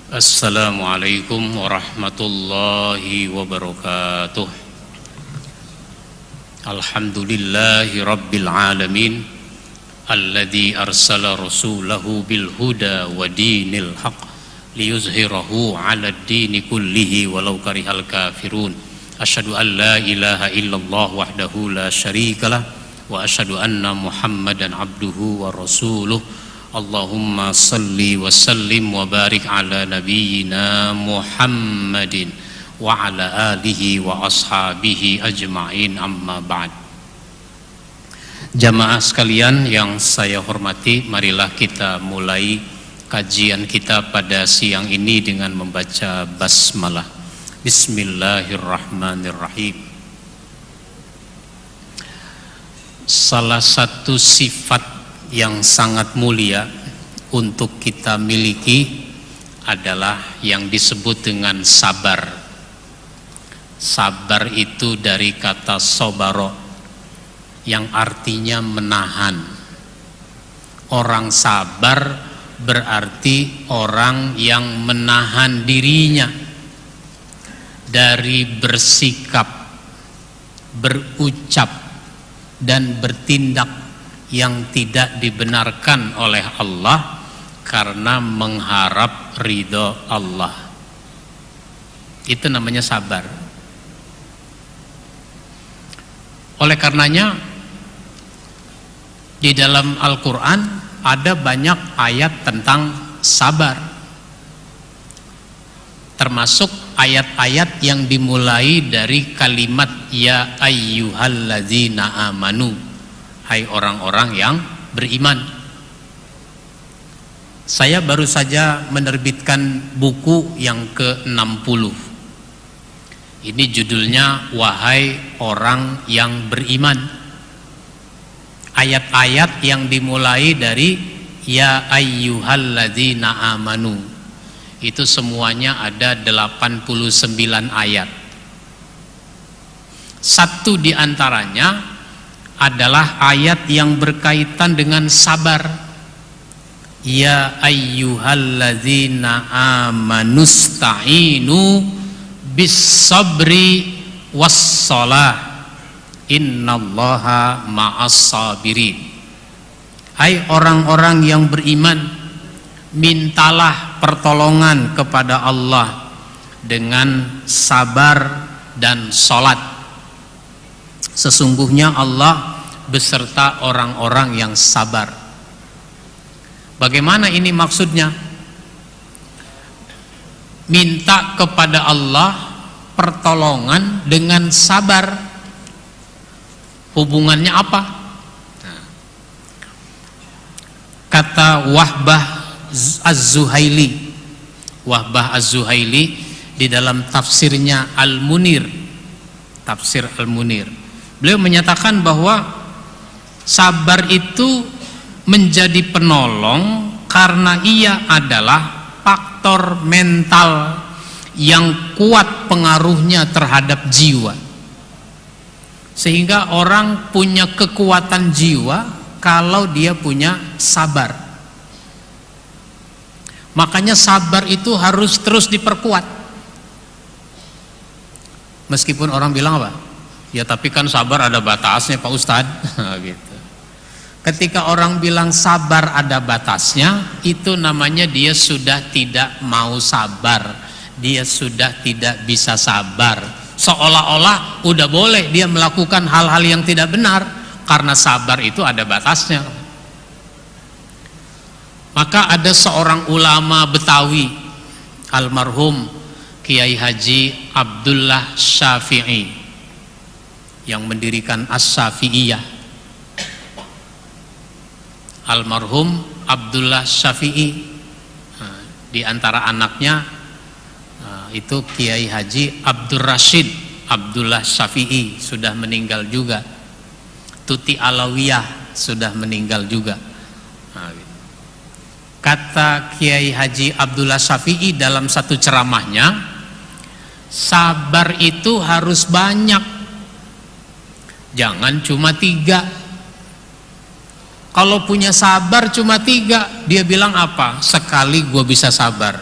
Assalamualaikum warahmatullahi wabarakatuh. Alhamdulillahi rabbil alamin, alladzi arsala rasulahu bil huda wa dinil haq liyuzhirahu 'alad dini kullihi walau karihal kafirun. Asyhadu an la ilaha illallah wahdahu la syarikalah wa asyhadu anna Muhammadan abduhu wa rasuluh. Allahumma salli wa sallim wa barik ala nabiyyina Muhammadin wa ala alihi wa ashabihi ajma'in, amma ba'd. Jamaah sekalian yang saya hormati, marilah kita mulai kajian kita pada siang ini dengan membaca basmalah. Bismillahirrahmanirrahim. Salah satu sifat yang sangat mulia untuk kita miliki adalah yang disebut dengan sabar. Sabar itu dari kata sobaro, yang artinya menahan. Orang sabar berarti orang yang menahan dirinya dari bersikap, berucap, dan bertindak yang tidak dibenarkan oleh Allah karena mengharap ridho Allah. Itu namanya sabar. Oleh karenanya di dalam Al-Quran ada banyak ayat tentang sabar, termasuk ayat-ayat yang dimulai dari kalimat ya ayyuhalladzina amanu, hai orang-orang yang beriman. Saya baru saja menerbitkan buku yang ke-60. Ini judulnya Wahai Orang Yang Beriman. Ayat-ayat yang dimulai dari ya ayyuhalladzina amanu, itu semuanya ada 89 ayat. Satu di antaranya adalah ayat yang berkaitan dengan sabar. Ya ayyuhalladzina amanusta'inu bis sabri wassalah innallaha ma'as sabirin. Hai orang-orang yang beriman, mintalah pertolongan kepada Allah dengan sabar dan salat. Sesungguhnya Allah beserta orang-orang yang sabar. Bagaimana ini maksudnya? Minta kepada Allah pertolongan dengan sabar. Hubungannya apa? Kata Wahbah Az-Zuhaili, Wahbah Az-Zuhaili di dalam tafsirnya Al-Munir, tafsir Al-Munir, beliau menyatakan bahwa sabar itu menjadi penolong karena ia adalah faktor mental yang kuat pengaruhnya terhadap jiwa, sehingga orang punya kekuatan jiwa kalau dia punya sabar. Makanya sabar itu harus terus diperkuat. Meskipun orang bilang apa? Ya tapi kan sabar ada batasnya Pak Ustadz. Gitu. Ketika orang bilang sabar ada batasnya, itu namanya dia sudah tidak mau sabar, dia sudah tidak bisa sabar. Seolah-olah udah boleh dia melakukan hal-hal yang tidak benar karena sabar itu ada batasnya. Maka ada seorang ulama Betawi, almarhum Kiai Haji Abdullah Syafi'i, yang mendirikan As-Syafi'iyah. Almarhum Abdullah Syafi'i, di antara anaknya itu Kiai Haji Abdul Rashid Abdullah Syafi'i sudah meninggal juga. Tuti Alawiyah sudah meninggal juga. Kata Kiai Haji Abdullah Syafi'i dalam satu ceramahnya, sabar itu harus banyak, jangan cuma 3. Kalau punya sabar cuma 3, dia bilang apa? Sekali gue bisa sabar,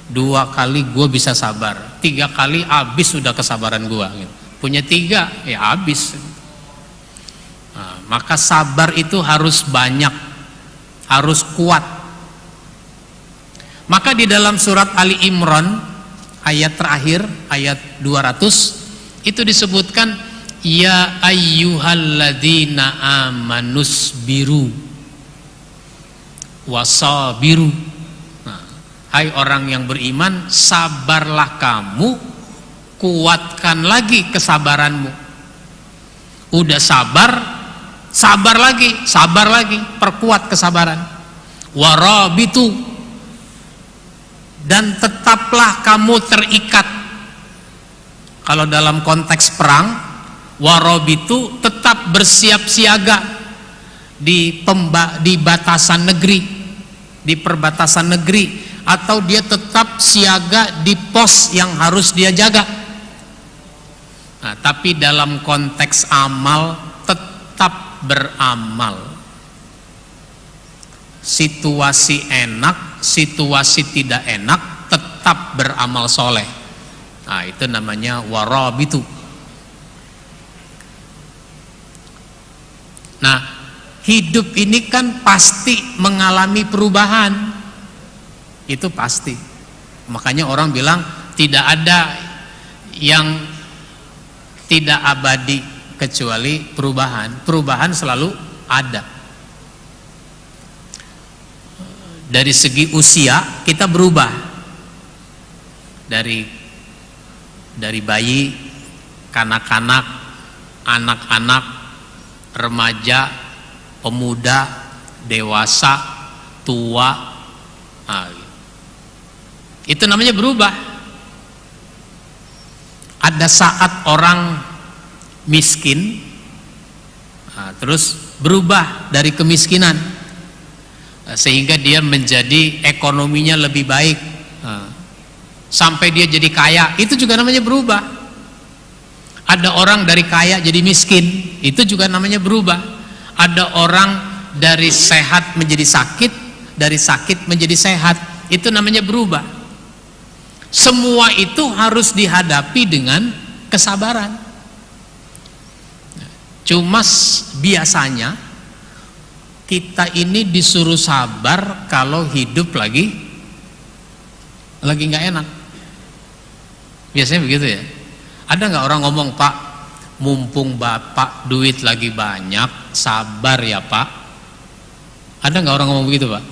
2 kali gue bisa sabar, 3 kali habis sudah kesabaran gue gitu. Punya 3 ya habis. Nah, maka sabar itu harus banyak, harus kuat. Maka di dalam surat Ali Imran ayat terakhir, ayat 200 itu disebutkan, ya ayyuhalladzina amanus biru wasabiru. Nah, hai orang yang beriman, sabarlah kamu, kuatkan lagi kesabaranmu. Udah sabar, sabar lagi, perkuat kesabaran. Warabitu, dan tetaplah kamu terikat. Kalau dalam konteks perang, warabitu tetap bersiap siaga di batasan negeri, di perbatasan negeri, atau dia tetap siaga di pos yang harus dia jaga. Nah, tapi dalam konteks amal tetap beramal. Situasi enak, situasi tidak enak, tetap beramal soleh. Nah, itu namanya warabitu. Nah, hidup ini kan pasti mengalami perubahan, itu pasti. Makanya orang bilang tidak ada yang tidak abadi kecuali perubahan. Perubahan selalu ada. Dari segi usia kita berubah, dari bayi, kanak-kanak, anak-anak, remaja, pemuda, dewasa, tua. Nah, itu namanya berubah. Ada saat orang miskin, nah, terus berubah dari kemiskinan, sehingga dia menjadi ekonominya lebih baik, sampai dia jadi kaya. Itu juga namanya berubah. Ada orang dari kaya jadi miskin, itu juga namanya berubah. Ada orang dari sehat menjadi sakit, dari sakit menjadi sehat, itu namanya berubah. Semua itu harus dihadapi dengan kesabaran. Cuma biasanya kita ini disuruh sabar kalau hidup lagi nggak enak. Biasanya begitu ya. Ada nggak orang ngomong, Pak, mumpung Bapak duit lagi banyak, sabar ya Pak? Ada nggak orang ngomong begitu, Pak?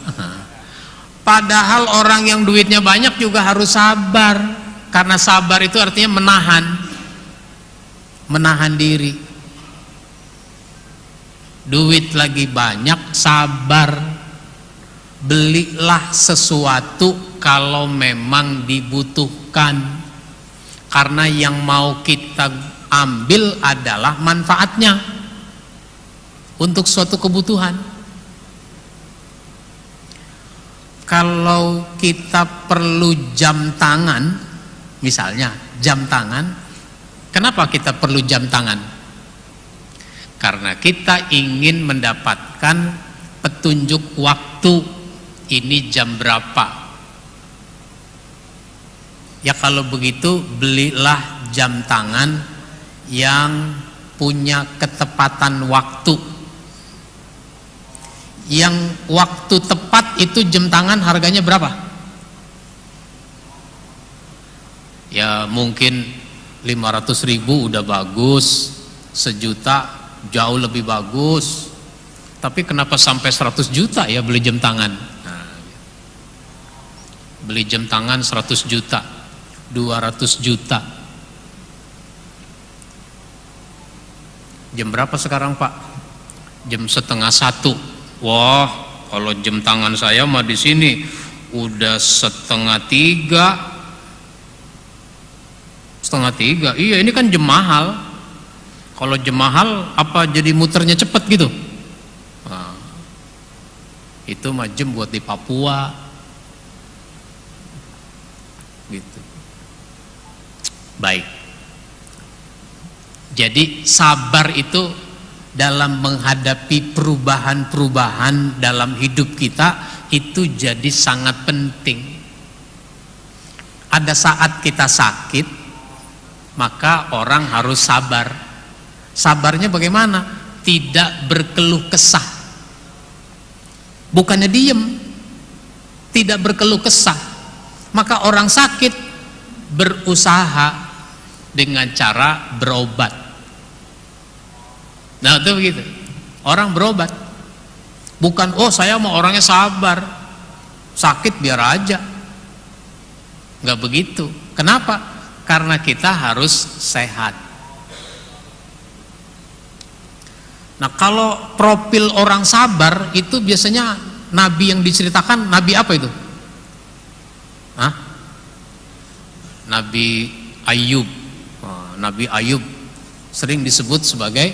Padahal orang yang duitnya banyak juga harus sabar, karena sabar itu artinya menahan diri. Duit lagi banyak, sabar. Belilah sesuatu kalau memang dibutuhkan, karena yang mau kita ambil adalah manfaatnya untuk suatu kebutuhan. Kalau kita perlu jam tangan, misalnya jam tangan, kenapa kita perlu jam tangan? Karena kita ingin mendapatkan petunjuk waktu, ini jam berapa. Ya kalau begitu belilah jam tangan yang punya ketepatan waktu. Yang waktu tepat itu jam tangan harganya berapa? Ya mungkin 500.000 udah bagus, 1 juta jauh lebih bagus. Tapi kenapa sampai 100 juta ya beli jam tangan? Nah, beli jam tangan 100 juta, 200 juta. Jam berapa sekarang, Pak? Jam 12:30. Wah, kalau jam tangan saya mah di sini udah 2:30. 2:30. Iya, ini kan jam mahal. Kalau jam mahal apa jadi muternya cepet gitu? Nah, itu mah jam buat di Papua gitu. Baik. Jadi sabar itu dalam menghadapi perubahan-perubahan dalam hidup kita itu jadi sangat penting. Ada saat kita sakit, maka orang harus sabar. Sabarnya bagaimana? Tidak berkeluh kesah. Bukannya diem, tidak berkeluh kesah. Maka orang sakit berusaha dengan cara berobat. Nah itu begitu. Orang berobat. Bukan, oh saya mau orangnya sabar, sakit biar aja. Nggak begitu. Kenapa? Karena kita harus sehat. Nah kalau profil orang sabar itu biasanya nabi yang diceritakan, nabi apa itu? Hah? Nabi Ayub. Nabi Ayub sering disebut sebagai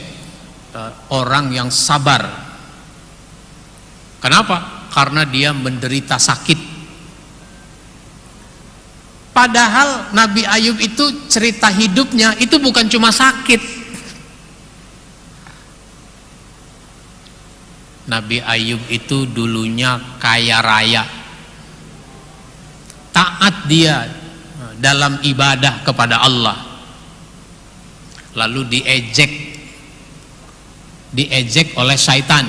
orang yang sabar. Kenapa? Karena dia menderita sakit. Padahal Nabi Ayub itu cerita hidupnya itu bukan cuma sakit. Nabi Ayub itu dulunya kaya raya, taat dia dalam ibadah kepada Allah, lalu diejek oleh syaitan.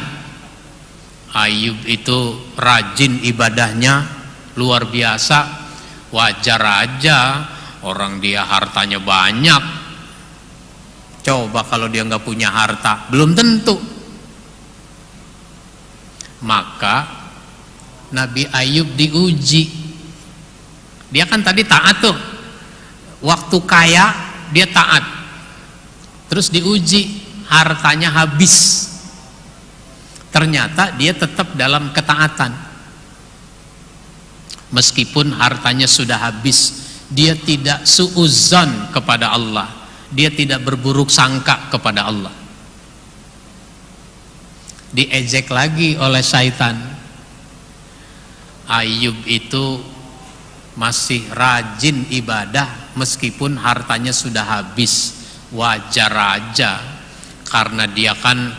Ayub itu rajin ibadahnya luar biasa, wajar aja orang dia hartanya banyak. Coba kalau dia nggak punya harta, belum tentu. Maka Nabi Ayub diuji. Dia kan tadi taat tuh, waktu kaya dia taat, terus diuji, hartanya habis. Ternyata dia tetap dalam ketaatan. Meskipun hartanya sudah habis, dia tidak suudzon kepada Allah, dia tidak berburuk sangka kepada Allah. Diejek lagi oleh syaitan. Ayub itu masih rajin ibadah meskipun hartanya sudah habis. Wajar aja, karena dia kan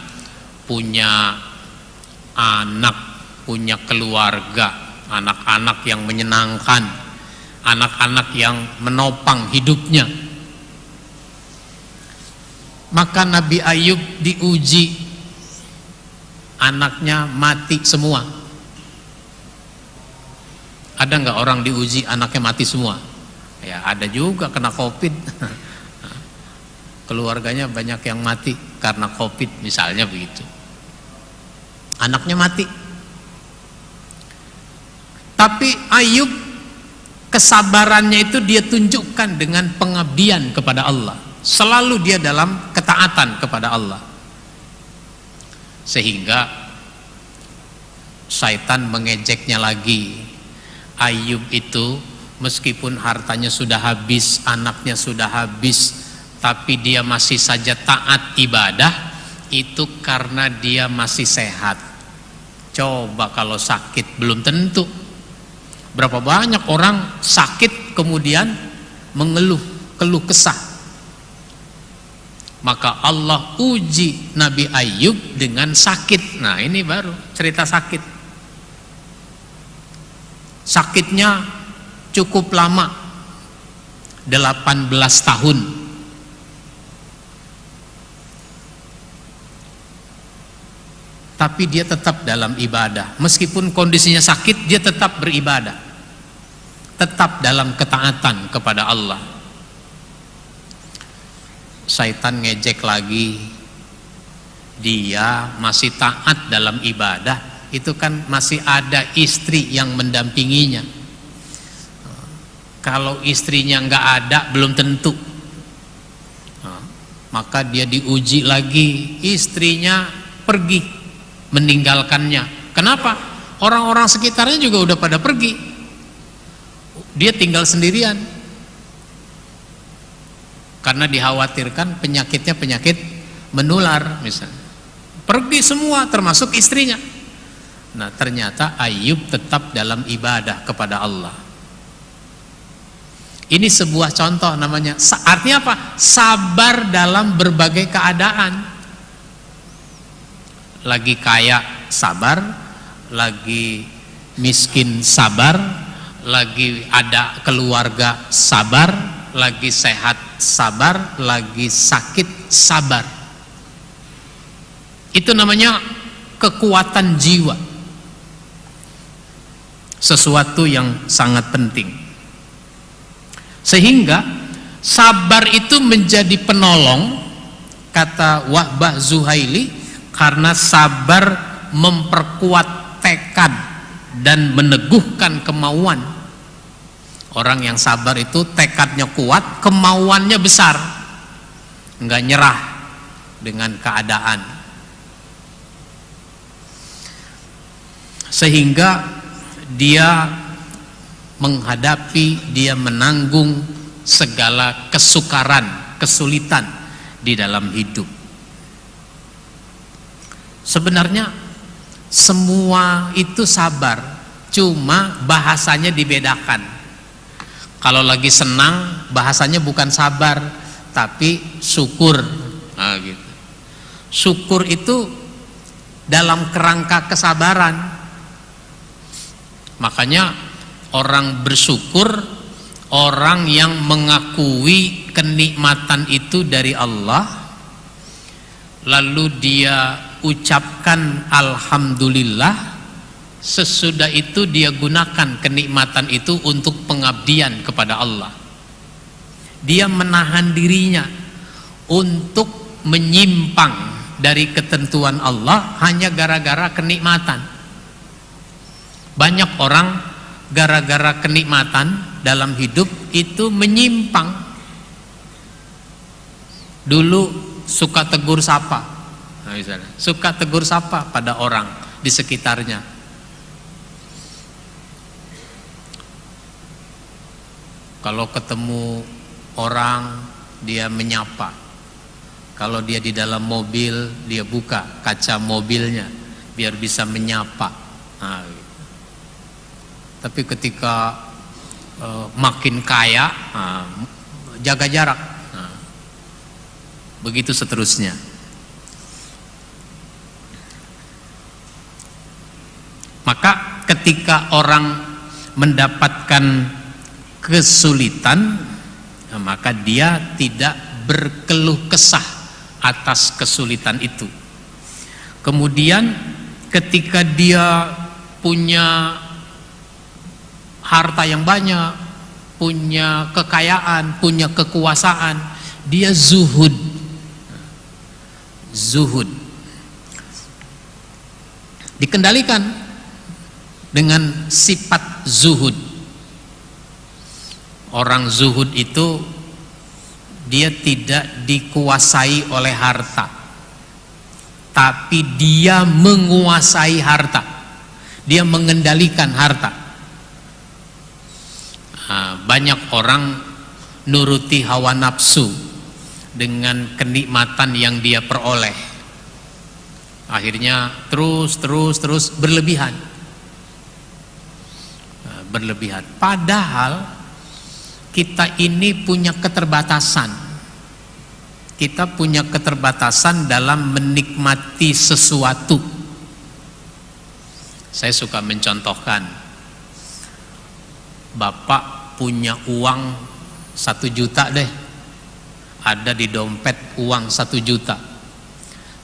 punya anak, punya keluarga, anak-anak yang menyenangkan, anak-anak yang menopang hidupnya. Maka Nabi Ayub diuji, anaknya mati semua. Ada nggak orang diuji anaknya mati semua? Ya ada juga, kena COVID. Keluarganya banyak yang mati karena COVID misalnya begitu. Anaknya mati. Tapi Ayub, kesabarannya itu dia tunjukkan dengan pengabdian kepada Allah. Selalu dia dalam ketaatan kepada Allah. Sehingga syaitan mengejeknya lagi. Ayub itu meskipun hartanya sudah habis, anaknya sudah habis, tapi dia masih saja taat ibadah. Itu karena dia masih sehat. Coba kalau sakit, belum tentu. Berapa banyak orang sakit kemudian mengeluh, keluh kesah. Maka Allah uji Nabi Ayub dengan sakit. Nah ini baru cerita sakit. Sakitnya cukup lama, 18 tahun. Tapi dia tetap dalam ibadah. Meskipun kondisinya sakit, dia tetap beribadah, tetap dalam ketaatan kepada Allah. Syaitan ngejek lagi, dia masih taat dalam ibadah, itu kan masih ada istri yang mendampinginya. Kalau istrinya nggak ada, belum tentu. Maka dia diuji lagi, istrinya pergi meninggalkannya. Kenapa? Orang-orang sekitarnya juga udah pada pergi, dia tinggal sendirian. Karena dikhawatirkan penyakitnya penyakit menular misalnya. Pergi semua termasuk istrinya. Nah ternyata Ayub tetap dalam ibadah kepada Allah. Ini sebuah contoh namanya. Artinya apa? Sabar dalam berbagai keadaan. Lagi kaya sabar, lagi miskin sabar, lagi ada keluarga sabar, lagi sehat sabar, lagi sakit sabar. Itu namanya kekuatan jiwa, sesuatu yang sangat penting. Sehingga sabar itu menjadi penolong, kata Wahbah Zuhaili, karena sabar memperkuat tekad dan meneguhkan kemauan. Orang yang sabar itu tekadnya kuat, kemauannya besar, enggak nyerah dengan keadaan. Sehingga dia menghadapi, dia menanggung segala kesukaran, kesulitan di dalam hidup. Sebenarnya semua itu sabar, cuma bahasanya dibedakan. Kalau lagi senang, bahasanya bukan sabar, tapi syukur. Nah, gitu. Syukur itu dalam kerangka kesabaran. Makanya orang bersyukur, orang yang mengakui kenikmatan itu dari Allah, lalu dia ucapkan alhamdulillah, sesudah itu dia gunakan kenikmatan itu untuk pengabdian kepada Allah. Dia menahan dirinya untuk menyimpang dari ketentuan Allah hanya gara-gara kenikmatan. Banyak orang gara-gara kenikmatan dalam hidup itu menyimpang. Dulu suka tegur sapa, nah, misalnya, suka tegur sapa pada orang di sekitarnya. Kalau ketemu orang dia menyapa. Kalau dia di dalam mobil, dia buka kaca mobilnya biar bisa menyapa. Nah, gitu. Tapi ketika makin kaya, jaga jarak. Nah, begitu seterusnya. Maka ketika orang mendapatkan kesulitan, maka dia tidak berkeluh kesah atas kesulitan itu. Kemudian ketika dia punya harta yang banyak, punya kekayaan, punya kekuasaan, dia zuhud. Zuhud dikendalikan dengan sifat zuhud. Orang zuhud itu dia tidak dikuasai oleh harta, tapi dia menguasai harta, dia mengendalikan harta. Nah, banyak orang nuruti hawa nafsu dengan kenikmatan yang dia peroleh, akhirnya terus berlebihan. Berlebihan, padahal kita ini punya keterbatasan. Kita punya keterbatasan dalam menikmati sesuatu. Saya suka mencontohkan, Bapak punya uang 1 juta deh, ada di dompet uang 1 juta,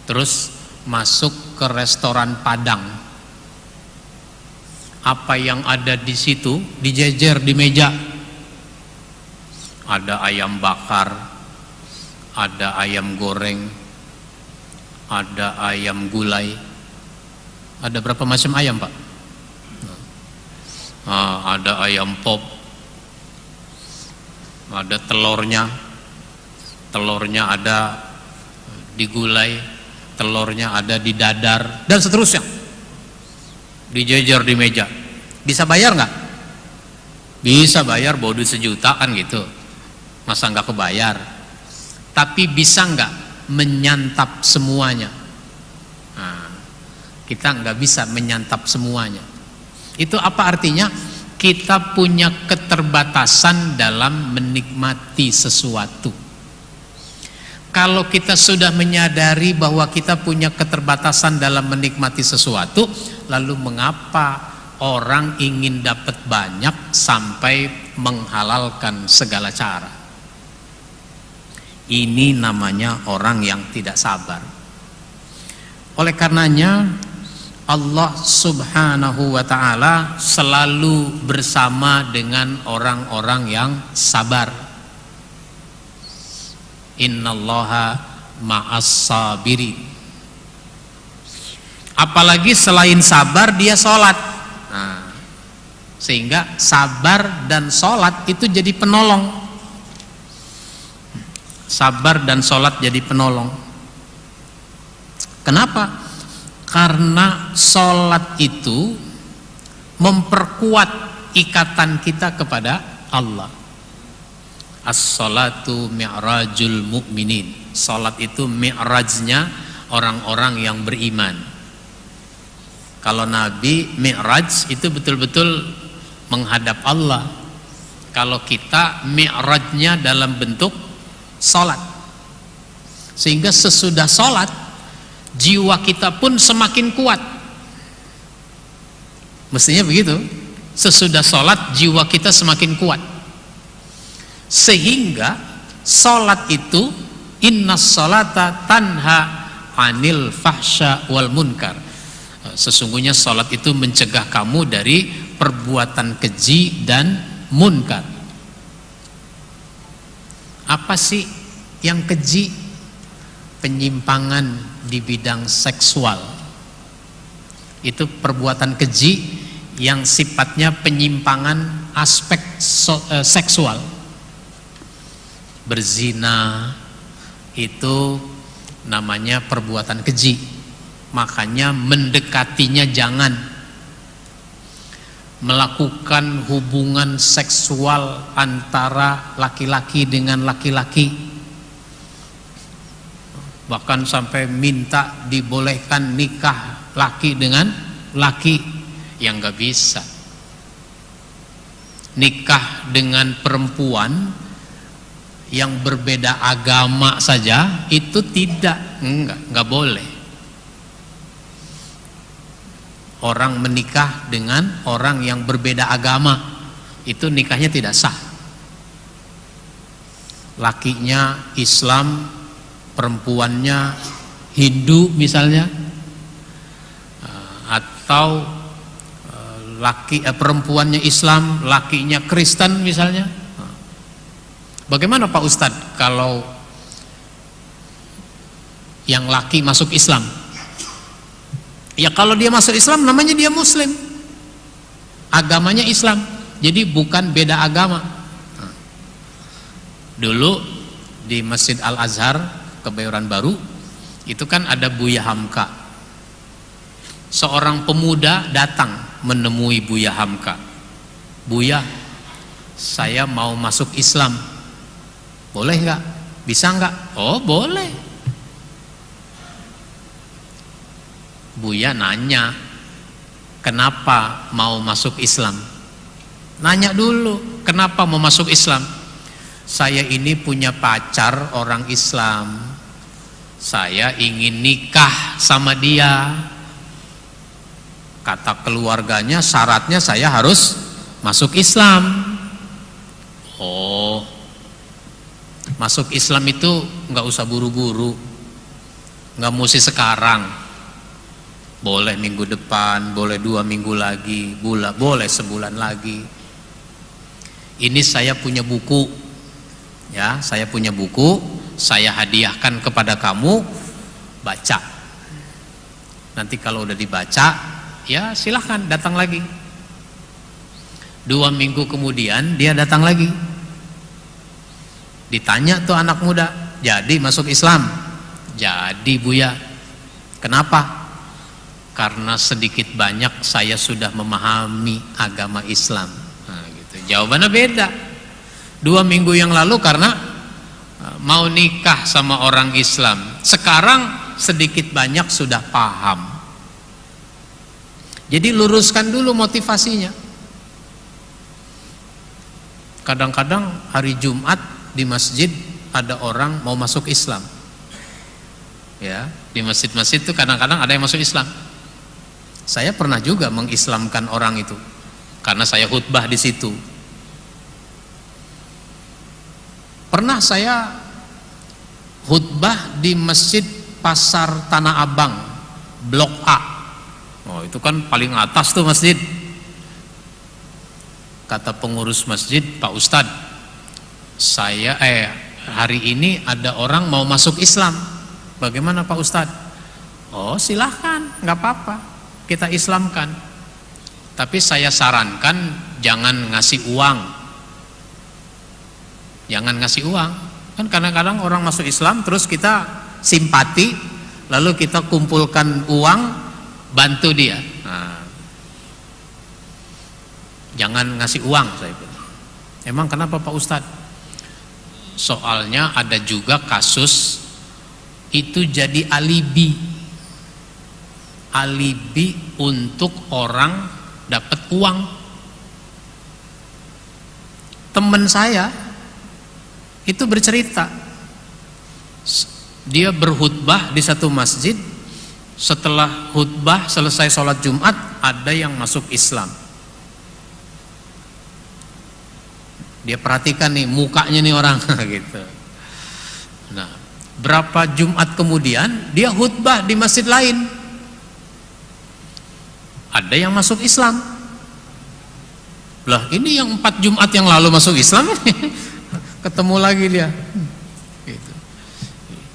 terus masuk ke restoran Padang. Apa yang ada di situ dijejer di meja. Ada ayam bakar, ada ayam goreng, ada ayam gulai. Ada berapa macam ayam, Pak? Ada ayam pop, ada telurnya ada di gulai, telurnya ada di dadar, dan seterusnya. Dijejer di meja. Bisa bayar nggak? Bisa bayar, bawa duit 1 juta kan gitu. Masa nggak kebayar? Tapi bisa nggak menyantap semuanya? Nah, kita nggak bisa menyantap semuanya. Itu apa artinya? Kita punya keterbatasan dalam menikmati sesuatu. Kalau kita sudah menyadari bahwa kita punya keterbatasan dalam menikmati sesuatu, lalu mengapa orang ingin dapat banyak sampai menghalalkan segala cara. Ini namanya orang yang tidak sabar. Oleh karenanya Allah Subhanahu wa ta'ala selalu bersama dengan orang-orang yang sabar. Innallaha ma'as sabirin. Apalagi selain sabar dia sholat. Nah, sehingga sabar dan sholat itu jadi penolong. Sabar dan sholat jadi penolong. Kenapa? Karena sholat itu memperkuat ikatan kita kepada Allah. As-sholatu mi'rajul mu'minin. Sholat itu mi'rajnya orang-orang yang beriman. Kalau Nabi mi'raj itu betul-betul menghadap Allah. Kalau kita mi'rajnya dalam bentuk sholat. Sehingga sesudah sholat jiwa kita pun semakin kuat. Mestinya begitu. Sesudah sholat jiwa kita semakin kuat. Sehingga sholat itu innas sholata tanha anil fahsya wal munkar. Sesungguhnya sholat itu mencegah kamu dari perbuatan keji dan munkar. Apa sih yang keji? Penyimpangan di bidang seksual. Itu perbuatan keji yang sifatnya penyimpangan aspek seksual. Berzina itu namanya perbuatan keji. Makanya mendekatinya jangan. Melakukan hubungan seksual antara laki-laki dengan laki-laki, bahkan sampai minta dibolehkan nikah laki dengan laki, yang gak bisa. Nikah dengan perempuan yang berbeda agama saja itu enggak boleh. Orang menikah dengan orang yang berbeda agama itu nikahnya tidak sah. Lakinya Islam, perempuannya Hindu misalnya, atau perempuannya Islam, lakinya Kristen misalnya. Bagaimana Pak Ustadz kalau yang laki masuk Islam? Ya kalau dia masuk Islam namanya dia Muslim, agamanya Islam, jadi bukan beda agama. Dulu di Masjid Al-Azhar Kebayoran Baru itu kan ada Buya Hamka. Seorang pemuda datang menemui Buya Hamka. Buya, saya mau masuk Islam, boleh nggak? Bisa nggak? Oh boleh. Buya nanya, kenapa mau masuk Islam? Nanya dulu, kenapa mau masuk Islam? Saya ini punya pacar orang Islam, saya ingin nikah sama dia. Kata keluarganya syaratnya saya harus masuk Islam. Oh, masuk Islam itu nggak usah buru-buru, nggak mesti sekarang. Boleh minggu depan, boleh 2 minggu lagi, boleh sebulan lagi. Ini saya punya buku, ya, saya punya buku, saya hadiahkan kepada kamu, baca. Nanti kalau udah dibaca, ya silahkan datang lagi. 2 minggu kemudian dia datang lagi. Ditanya tuh anak muda, jadi masuk Islam? Jadi Buya. Kenapa? Karena sedikit banyak saya sudah memahami agama Islam. Nah, gitu. Jawabannya beda. 2 minggu yang lalu karena mau nikah sama orang Islam. Sekarang sedikit banyak sudah paham. Jadi luruskan dulu motivasinya. Kadang-kadang hari Jumat di masjid ada orang mau masuk Islam. Ya, di masjid-masjid itu kadang-kadang ada yang masuk Islam. Saya pernah juga mengislamkan orang itu karena saya khutbah di situ. Pernah saya khutbah di Masjid Pasar Tanah Abang, Blok A. Oh, itu kan paling atas tuh masjid. Kata pengurus masjid, Pak Ustadz, saya hari ini ada orang mau masuk Islam. Bagaimana Pak Ustadz? Oh, silahkan, nggak apa-apa, kita Islamkan. Tapi saya sarankan jangan ngasih uang. Jangan ngasih uang. Kan kadang-kadang orang masuk Islam terus kita simpati, lalu kita kumpulkan uang bantu dia. Nah, jangan ngasih uang, saya bilang. Emang kenapa Pak Ustadz? Soalnya ada juga kasus itu jadi alibi untuk orang dapat uang. Teman saya itu bercerita, dia berkhutbah di satu masjid, setelah khutbah selesai sholat Jumat ada yang masuk Islam. Dia perhatikan nih mukanya nih orang gitu. Nah, berapa Jumat kemudian dia khutbah di masjid lain, ada yang masuk Islam. Lah ini yang 4 Jumat yang lalu masuk Islam ketemu lagi dia gitu.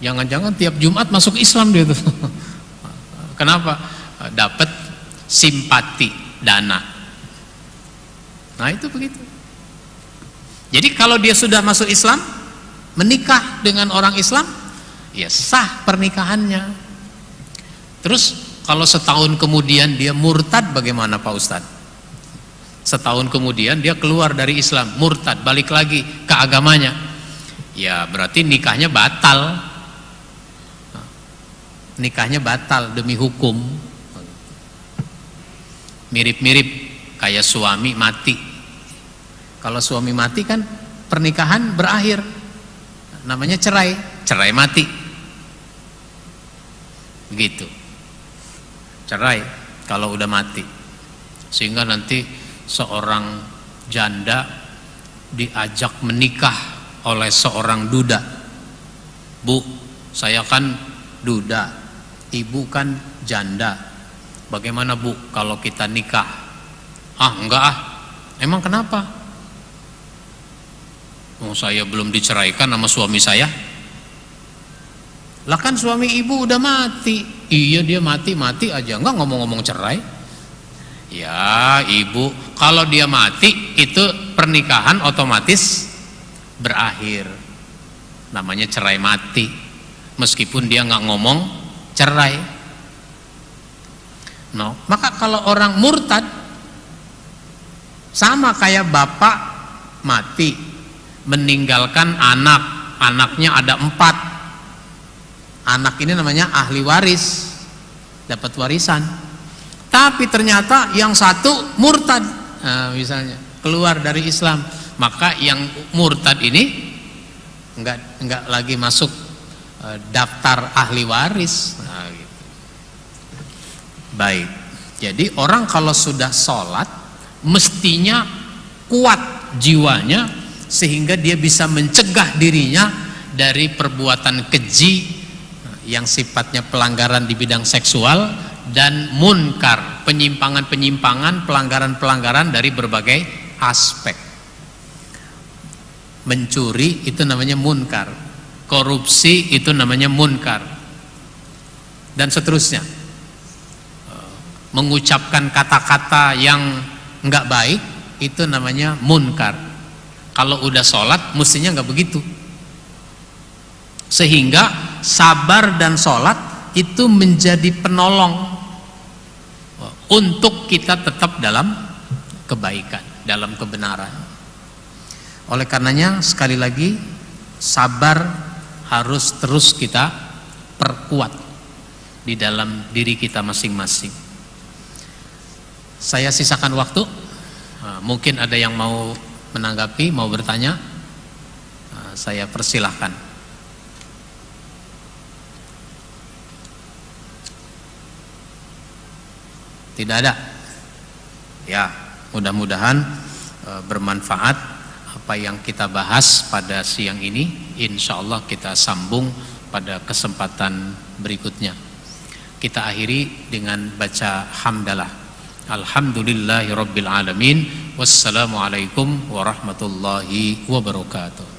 Jangan-jangan tiap Jumat masuk Islam dia tuh. Kenapa? Dapat simpati dana. Nah itu begitu. Jadi kalau dia sudah masuk Islam, menikah dengan orang Islam, ya sah pernikahannya. Terus kalau setahun kemudian dia murtad, bagaimana Pak Ustadz? Setahun kemudian dia keluar dari Islam, murtad, balik lagi ke agamanya, ya berarti nikahnya batal. Nikahnya batal demi hukum. Mirip-mirip kayak suami mati. Kalau suami mati kan pernikahan berakhir, namanya cerai, cerai mati. Begitu. Cerai kalau udah mati. Sehingga nanti seorang janda diajak menikah oleh seorang duda. Bu, saya kan duda, ibu kan janda, bagaimana Bu kalau kita nikah? Ah enggak ah, emang kenapa? Oh, saya belum diceraikan sama suami saya. Lah kan suami ibu udah mati. Iya dia mati aja, enggak ngomong-ngomong cerai. Ya ibu, kalau dia mati itu pernikahan otomatis berakhir, namanya cerai mati, meskipun dia nggak ngomong cerai. No, maka kalau orang murtad sama kayak bapak mati meninggalkan anaknya ada 4. Anak ini namanya ahli waris, dapat warisan. Tapi ternyata yang satu murtad, nah, misalnya keluar dari Islam, maka yang murtad ini enggak lagi masuk daftar ahli waris. Nah, gitu. Baik. Jadi orang kalau sudah sholat mestinya kuat jiwanya sehingga dia bisa mencegah dirinya dari perbuatan keji yang sifatnya pelanggaran di bidang seksual dan munkar, penyimpangan-penyimpangan, pelanggaran-pelanggaran dari berbagai aspek. Mencuri itu namanya munkar, korupsi itu namanya munkar, dan seterusnya. Mengucapkan kata-kata yang enggak baik itu namanya munkar. Kalau udah sholat mestinya enggak begitu. Sehingga sabar dan sholat itu menjadi penolong untuk kita tetap dalam kebaikan, dalam kebenaran. Oleh karenanya sekali lagi sabar harus terus kita perkuat di dalam diri kita masing-masing. Saya sisakan waktu, mungkin ada yang mau menanggapi, mau bertanya, saya persilahkan. Tidak ada. Ya, mudah-mudahan bermanfaat apa yang kita bahas pada siang ini. Insya Allah kita sambung pada kesempatan berikutnya. Kita akhiri dengan baca hamdalah. Alhamdulillahirabbil alamin. Wassalamualaikum warahmatullahi wabarakatuh.